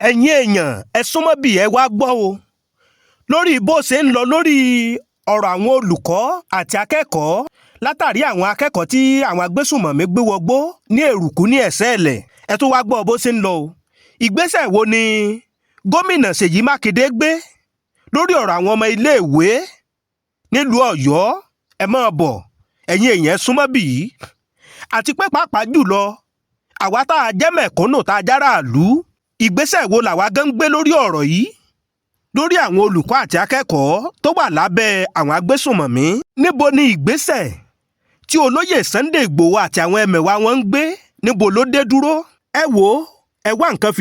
ẹ̀yin èèyàn ẹ súnmọ́ bí ẹ wá gbọ́ o lórí bó ṣe ń lọ lórí ọ̀rọ̀ àwọn olùkọ́ àti akẹ́kọ̀ọ́ látàrí àwọn akẹ́kọ̀ọ́ tí àwọn agbésùnmọ̀mí gbé wọgbó ní Èrùkú ní Ẹ̀sẹ́ẹ̀lẹ̀ ẹ tún wá gbọ́ bó ṣe ń lọ o ìgbésẹ̀ wo ni gómìnà Ṣèyí Mákindé gbé lórí ọ̀rọ̀ àwọn ọmọ iléèwé nílùú Ọ̀yọ́ ẹ máa bọ̀ ẹ̀yin èèyàn súnmọ́ bí yìí àti pé pàápàá jùlọ àwa tá a jẹ́ mẹ̀kúnnù tá a járàlú ìgbésẹ̀ wo làwa gan ń gbé lórí ọ̀rọ̀ yìí lórí àwọn olùkọ́ àti akẹ́kọ̀ọ́ tó wà lábẹ́ àwọn agbésùnmọ̀mí níbo ni ìgbésẹ̀ tí olóyè Sunday Ìgbòho àti àwọn ẹmẹ̀wà wọn ń gbé níbo ló dé dúró ẹ wò ó ẹ wá nǹkan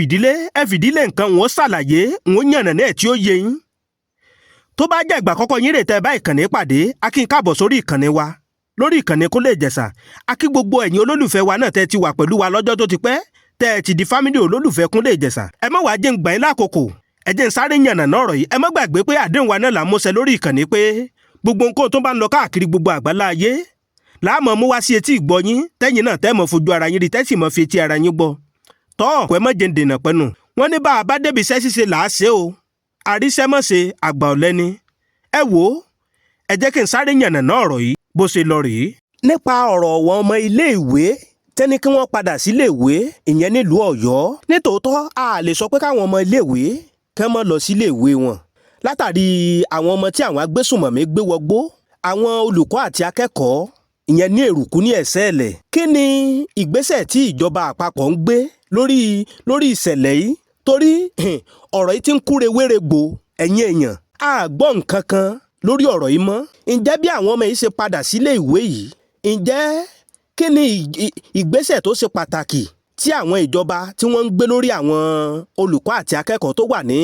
fìdílé nǹkan wọn ṣàlàyé wọn yànnà náà tí ó yé yín tó bá jẹ́ ìgbà àkọ́kọ́ yín rè tẹ́ bá ìkànnì pàdé a kí n káàbọ̀ sórí ìkànnì wa lórí ìkànnì Kúnlé Ìjẹ̀ṣà a kí gbogbo ẹ̀yin olólùfẹ́ wa náà tẹ́ ti wà pẹ̀lú wa lọ́jọ́ tó ti pẹ́ tẹ́ ẹ ti di fámílì olólùfẹ́ Kúnlé Ìjẹ̀ṣà ẹ má wàá jẹ́ ń gbà yín lákòókò ẹ jẹ́ ń sáré yànnà náà ọ̀rọ̀ yìí ẹ má gbàgbé pé àdéhùn wa náà là ń múṣẹ lórí ìkànnì pé gbogbo nǹkan tó bá ń lọ káàkiri gbogbo àgbálá ayé láàmú mú wá sí etí ìgbọ́ yín tẹ́yìn náà tẹ́ mọ̀ fojú ara yín rí tẹ́sì mọ̀ fi etí ara yín gbọ́ tọ́ ọ̀pẹ́ mọ́ jẹ́ ń dènà pẹ́nu wọ́n ní bá a bá débi iṣẹ́ ṣíṣe là á ṣe o àríṣẹ́ mọ̀ ṣe àgbà ọ̀lẹ́ni ẹ wò ó ẹ jẹ́ kí n sáré yànnà náà ọ̀rọ̀ yìí bó ṣe lọ rèé nípa ọ̀rọ̀ wọn ọmọ iléèwé tẹ́ni kí wọ́n padà síléèwé ìyẹn nílùú Ọ̀yọ́ nítòótọ́ a lè sọ pé káwọn ọmọ iléèwé kẹ́ mọ́ lọ síléèwé wọn látàrí àwọn ọmọ tí àwọn agbésùnmọ̀mí gbé wọgbó àwọn olùkọ́ àti akẹ́kọ̀ọ́ ìyẹn ní Èrùkú ní Ẹ̀sẹ́ẹ̀lẹ̀ kí ni ìgbésẹ̀ tí ìjọba àpapọ̀ ń gbé lórí ìṣẹ̀lẹ̀ yìí torí ọ̀rọ̀ yìí ti ń kúre wéregbò ẹ̀yin èèyàn a gbọ́ nǹkan kan lórí ọ̀rọ̀ yìí mọ́ ǹjẹ́ bí àwọn ọmọ yìí ṣe padà sílé ìwé yìí ǹjẹ́ kí ni ìgbésẹ̀ tó ṣe pàtàkì tí àwọn ìjọba tí wọ́n ń gbé lórí àwọn olùkọ́ àti akẹ́kọ̀ọ́ tó wà ní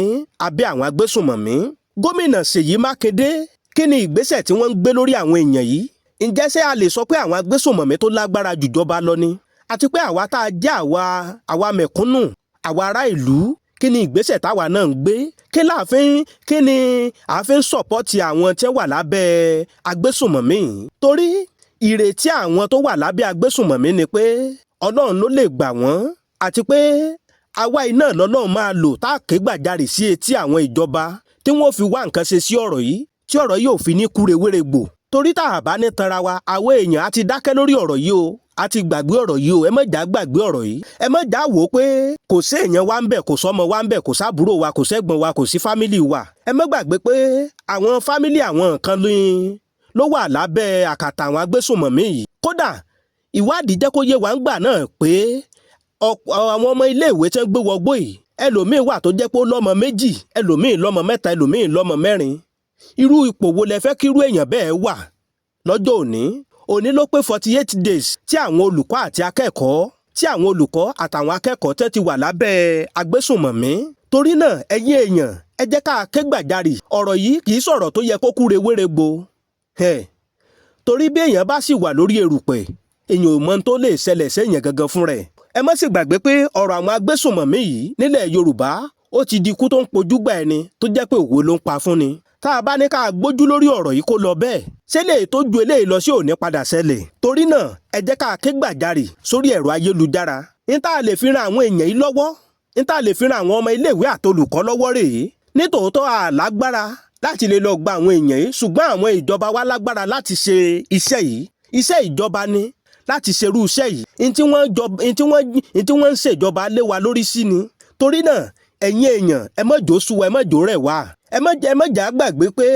abẹ́ àwọn agbésùnmọ̀mí gómìnà Ṣèyí Mákindé kí ni ìgbésẹ̀ tí wọ́n ń gbé lórí àwọn èèyàn yìí ǹjẹ́ ṣé a lè sọ pé àwọn agbésùnmọ̀mí tó lágbára jùjọba lọ ni àti pé àwa tá a jẹ́ àwa mẹ̀kúnnù àwa ará ìlú kí ni ìgbésẹ̀ táwa náà ń gbé kí ni àáfin sọ̀pọ́tì àwọn tí wà lábẹ́ agbésùnmọ̀mí torí ìrètí àwọn tó wà lábẹ́ agbésùnmọ̀mí ni pé Ọlọ́run ló lè gbà wọ́n àti pé àwa iná lọ́lọ́run máa lò tá a ké gbàjarè sí etí àwọn ìjọba tí wọ́n fi wá nǹkan ṣe sí ọ̀rọ̀ yìí tí ọ̀rọ̀ yìí ò fi ní kúre wéregbò torí tá a bá ní tanra wa àwọn èèyàn á ti dákẹ́ lórí ọ̀rọ̀ yìí o a ti gbàgbé ọ̀rọ̀ yìí o ẹ má jà gbàgbé ọ̀rọ̀ yìí ẹ má jà wò ó pé kò sí èèyàn wa ń bẹ̀ kò sọ́mọ wa ń bẹ̀ kò sábúrò wa kò sẹ́gbọ̀n wa kò sí fámìlì wa ẹ má gbàgbé pé àwọn fámìlì àwọn nǹkan ló wà lábẹ́ àkàtà àwọn agbésùnmọ̀mí yìí kódà ìwádìí jẹ́ kó yé wa ń gbà náà pé àwọn ọmọ iléèwé tí wọ́n gbé wọgbó yìí ẹlòmíín wà tó jẹ́ pé ó lọ́mọ méjì ẹlòmíín lọ́mọ mẹ́ta ẹlòmíín lọ́mọ mẹ́rin irú ipò wo lẹ fẹ́ kírú èèyàn bẹ́ẹ̀ wà lọ́jọ́ òní ló pé 48 days tí àwọn olùkọ́ àti akẹ́kọ̀ọ́ àtàwọn akẹ́kọ̀ọ́ tẹ́ ti wà lábẹ́ agbésùnmọ̀mí torí náà ẹ̀yin èèyàn ẹ jẹ́ ká ké gbàjarì ọ̀rọ̀ yìí kì í sọ̀rọ̀ tó yẹ kó kúre wéregbò torí bí èèyàn bá sì wà lórí erùpẹ̀ èèyàn ò mọ tó lè ṣẹlẹ̀ séèyàn gangan fún rẹ̀ ẹ má sì gbàgbé pé ọ̀rọ̀ àwọn agbésùnmọ̀mí yìí nílẹ̀ Yorùbá ó ti di ikú tó ń pojú gbà ẹni tó jẹ́ pé òwe ló ń pa fún ni tá a bá ní ká gbójú lórí ọ̀rọ̀ yìí kó lọ bẹ́ẹ̀ ṣé lè tó ju eléyìí lọ sí òní padà ṣẹlẹ̀ torí náà ẹ jẹ́ ká ké gbàjarì sórí ẹ̀rọ ayélujára ní tá a lè fi ran àwọn èèyàn yìí lọ́wọ́ ní tá a lè fi ran àwọn ọmọ iléèwé àtolùkọ́ lọ́wọ́ rèé nítòótọ́ àlágbára láti lè lọ gba àwọn èèyàn yìí ṣùgbọ́n àwọn ìjọba wa lágbára láti ṣe iṣẹ́ yìí iṣẹ́ ìjọba ni láti ṣerú iṣẹ́ yìí ní tí wọ́n ń ṣèjọba lé wa lórí sí ni torí náà ẹ̀yin èèyàn ẹ má jò sú wa ẹ má jò rẹ̀ wá ẹ má jà gbàgbé pé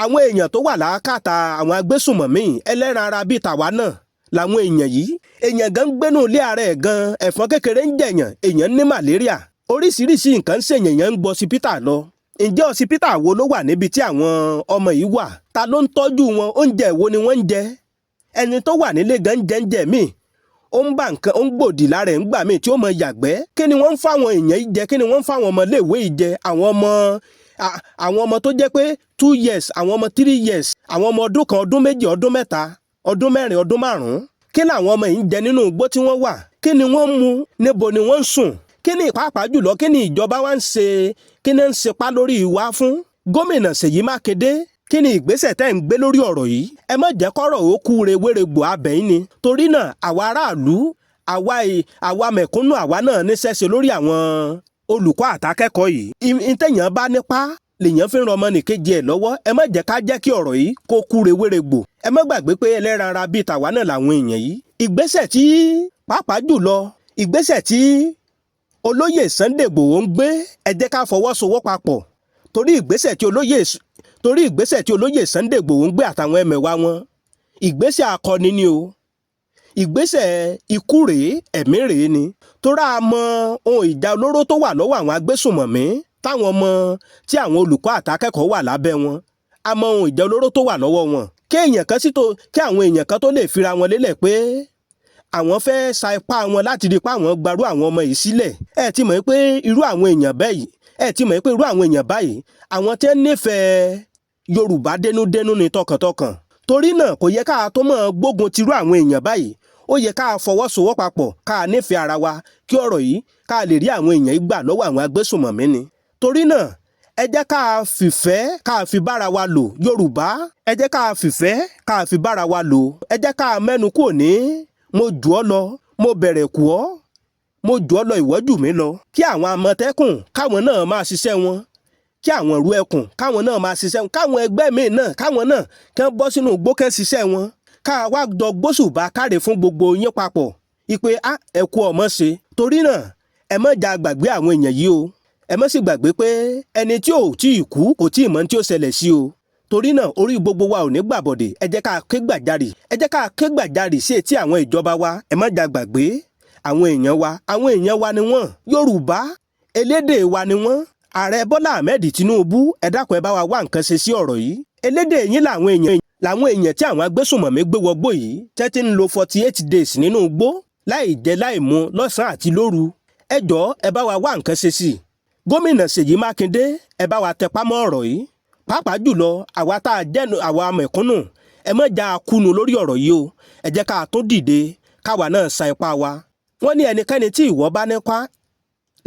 àwọn èèyàn tó wà lákàtà àwọn agbésùnmọ̀mí ẹlẹ́ran ara bíi tàwa náà làwọn èèyàn yìí èèyàn gan gbénú ilé ara ẹ̀ gan ẹ̀fọn kékeré ń jẹ̀yàn èèyàn ní màlẹ́ríà oríṣiríṣi nǹkan ń ṣèyàn ń gbọ́ sípítà lọ ǹjẹ́ ọsibítà wo ló wà níbi tí àwọn ọmọ yìí wà ta ló ń tọ́jú wọn oúnjẹ wo ni wọ́n ń jẹ ẹni tó wà nílé gan jẹ́ńjẹ́ míì ó ń bá nǹkan ó ń gbòdì lára ẹ̀ ń gbà míì tí ó mọ yàgbẹ́ kí ni wọ́n ń fáwọn èèyàn yìí jẹ kí ni wọ́n ń fáwọn ọmọ iléèwé yìí jẹ àwọn ọmọ tó jẹ́ pé 2 years àwọn ọmọ 3 years àwọn ọmọ ọdún kan ọdún méjì ọdún mẹ́ta ọdún mẹ́rin ọdún márùn-ún kí làwọn ọmọ yìí ń jẹ nínú igbó tí wọ́n wà kí ni wọ́n mu níbo ni wọ́n ń sùn kí ni pàápàá jùlọ kí ni ìjọba wa ń ṣe kí ni ń sepá lórí ìwà fún gómìnà Ṣèyí Mákindé kí ni ìgbésẹ̀ tẹ́ ń gbé lórí ọ̀rọ̀ yìí ẹ má jẹ́ kọ́rọ̀ ó kúre wéregbò abẹ́yìn ni torí náà àwa aráàlú àwa mẹ̀kúnnù àwa náà níṣẹ́ ṣe lórí àwọn olùkọ́ àtàkẹ́kọ̀ọ́ yìí ìtẹ̀yàn bá nípa lèèyàn fi ń ran ọmọnìkejì ẹ̀ lọ́wọ́. ẹ má jẹ́ ká jẹ́ kí ọ̀rọ̀ yìí kó kú rewéregbò. ẹ má gbàgbé pé ẹlẹ́ran ara bíi tàwa náà làwọn èèyàn yìí. ìgbésẹ̀ tí pàápàá jùlọ ìgbésẹ̀ tí olóyè Sunday Igboho ń gbé, ẹ jẹ́ ká fọwọ́sowọ́papọ̀ torí ìgbésẹ̀ tí olóyè Sunday Igboho ń gbé àtàwọn ẹmẹ̀wà wọn, ìgbésẹ̀ akọni ni o, ìgbésẹ̀ ikú rèé, ẹ̀mí rèé ni. tóra mọ ohun ìjà olóró tó wà lọ́wọ́ àwọn agbésùnmọ̀mí táwọn ọmọ tí àwọn olùkọ́ àtàkẹ́kọ̀ọ́ wà lábẹ́ wọn, a mọ ohun ìjà olóró tó wà lọ́wọ́ wọn. kí àwọn èèyàn kan tó lè fira wọn lélẹ̀ pé àwọn fẹ́ sa ipá wọn láti rí i pé àwọn gbarú àwọn ọmọ yìí sílẹ̀. ẹ ti mọ̀ pé irú àwọn èèyàn báyìí àwọn tẹ́ nífẹ̀ẹ́ Yorùbá dénúdénú ni tọkàntọkàn. torí náà kò yẹ ká tó mọ̀ gbógun tirú àwọn èèyàn báyìí. ó yẹ ká fọwọ́sowọ́papọ̀ ká nífẹ̀ẹ́ ara wa kí ọ̀rọ̀ yìí ká lè rí àwọn èèyàn gbà lọ́wọ́ àwọn agbésùnmọ̀mí ni. torí náà ẹ jẹ́ ká fìfẹ́ ká fi bára wa lò. Yorùbá, ẹ jẹ́ ká fìfẹ́ ká fi bára wa lò. ẹ jẹ́ ká mẹ́nu kúrò ní mo jù ọ́ lọ, mo bẹ̀rẹ̀ kù ọ́, mo jù ọ́ lọ ìwọ jù mí lọ. kí àwọn Àmọ̀tẹ́kùn káwọn náà máa ṣiṣẹ́ wọn, kí àwọn ìrú ẹkùn káwọn náà máa ṣiṣẹ́ wọn, káwọn ẹgbẹ́ míì náà káwọn náà kán bọ́ sínú igbó kán ṣiṣẹ́ wọn. ká wá jọ gbóṣùbà káre fún gbogbo yín papọ̀ ipe ẹ kú ọmọ ṣe. torí náà ẹ má jà gbàgbé àwọn èèyàn yìí o. ẹ má sì gbàgbé pé ẹni tí ò tí ì kú kò tí ì mọ̀ tí ó ṣẹlẹ̀ sí o. torí náà orí gbogbo wa ò ní gbàbọ̀dè. ẹ jẹ́ ká ké gbàjarì sí etí àwọn ìjọba wa. ẹ má jà gbàgbé àwọn èèyàn wa ni wọ́n. Yorùbá elédè wa ni wọ́n. Ààrẹ Bọ́lá Ahmed Tinubu, ẹ dákun ẹ bá wa wá nǹkan ṣe sí ọ̀rọ̀ yìí. elédè yín làwọn èèyàn tí àwọn agbésùnmọ̀mí gbé wọgbó yìí tẹ́tí ń lo 48 days nínú igbó láì jẹ láì mu lọ́sàn-án àti lóru. ẹ jọ̀ọ́ ẹ bá wa wá nǹkan ṣe sí i. Gómìnà Ṣèyí Mákindé, ẹ bá wa tẹpá mọ́ ọ̀rọ̀ yìí. pàápàá jùlọ àwa tá a jẹ́nu àwa mẹ̀kúnnù, ẹ má jà kùnú lórí ọ̀rọ̀ yìí o. ẹ jẹ́ ká tún dìde káwa náà sa ipá wa. wọ́n ní ẹnikẹ́ni tí ìwọ bá nípa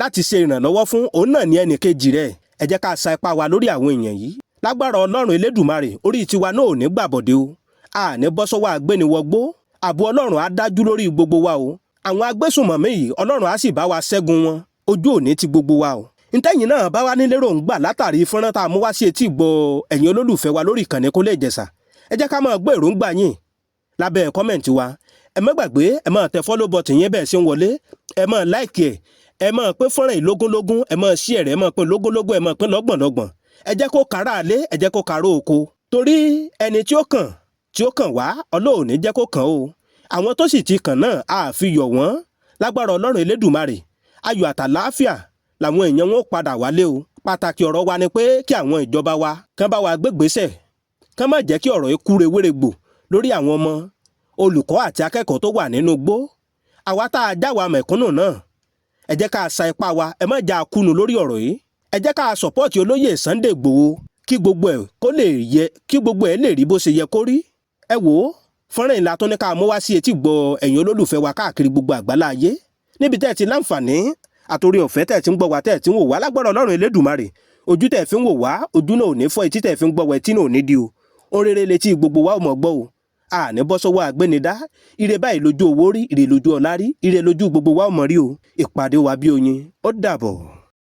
láti ṣe ìrànlọ́wọ́ fún, òun náà ní ẹnìkejì rẹ̀. ẹ jẹ́ ká sa ipá wa lórí àwọn èèyàn yìí. lágbára Ọlọ́run Elédùmarè, orí tiwa náà ò ní gbàbọ̀dé o. a ní bọ́ sọ́wọ́ agbéniwọgbó. ààbò Ọlọ́run á dájú lórí gbogbo wa o. àwọn agbésùnmọ̀mí yìí Ọlọ́run á sì bá wa ṣẹ́gun wọn. ojú òní ti gbogbo wa o. ntẹ́yìn náà bá wá nílé ròǹgbà látàrí fọ́nrán tá a mú wá sí etí ìgbọ́ ẹ̀yin olólùfẹ́ wa lórí ìkànnì Kólé Ìjẹ̀ṣà, ẹ jẹ́ ká máa gbọ́ èròǹgbà yín lábẹ́ kọ́mẹ̀ntì wa. ẹ má gbàgbé ẹ máa tẹ follow button yẹn bẹ́ẹ̀ ṣe ń wọlé, ẹ máa like ẹ máa pín fọ́nrán yìí lógúnlógún, ẹ máa share rẹ̀, ẹ máa pín lógúnlógún, ẹ máa pín lọ́gbọ̀nlọ́gbọ̀n. ẹ jẹ́ kó kára àlé, ẹ jẹ́ kó kára oko. torí ẹni tí ó kàn wá Ọlọ́run ní jẹ́ kó kàn o. àwọn tó sì ti kàn náà á fi yọ̀ wọ́n. lágbára Ọlọ́run Elédùmarè, ayọ̀ àtàlàáfíà làwọn èèyàn wọn padà wálé o. pàtàkì ọ̀rọ̀ wa ni pé kí àwọn ìjọba wa kán bá wa gbégbésẹ̀, kán má jẹ́ kí ọ̀rọ̀ yìí kú rewéregbò lórí àwọn ọmọ olùkọ́ àti akẹ́kọ̀ọ́ tó wà nínú igbó. àwa tá a já wa mẹ̀kúnnù náà, ẹ jẹ́ ká sa ipá wa, ẹ má jà kùnú lórí ọ̀rọ̀ yìí. ẹ jẹ́ ká sọ̀pọ́ọ̀tì olóyè Sunday Igboho kí gbogbo ẹ̀ lè rí bó ṣe yẹ kó rí. ẹ wò ó, fọ́nrán ìlà tó ní ká mú wá sí etí gbọ́ ẹ̀yin olólùfẹ́ wa káàkiri gbogbo àgbálá ayé, níbi tẹ́ ẹ ti láǹfààní àtòrí ọ̀fẹ́ tẹ́ ẹ ti ń gbọ́ wa, tẹ́ ẹ ti ń wò wá. lágbára Ọlọ́run Elédùmarè, ojú tẹ́ ẹ fi ń wò wá, ojú náà ò ní fọ́, etí tẹ́ ẹ fi ń gbọ́ wa, etí náà ò ní di o. ohun rere létí gbogbo wa ò mọ̀ gbọ́ o. àní bọ́ sọ́wọ́ àgbénidá. ire báyìí lójú owó rí, ire lójú ọlá rí, ire lójú gbogbo wa ò mọ̀ rí o. ìpàdé wa bí oyin, ó dàbọ̀.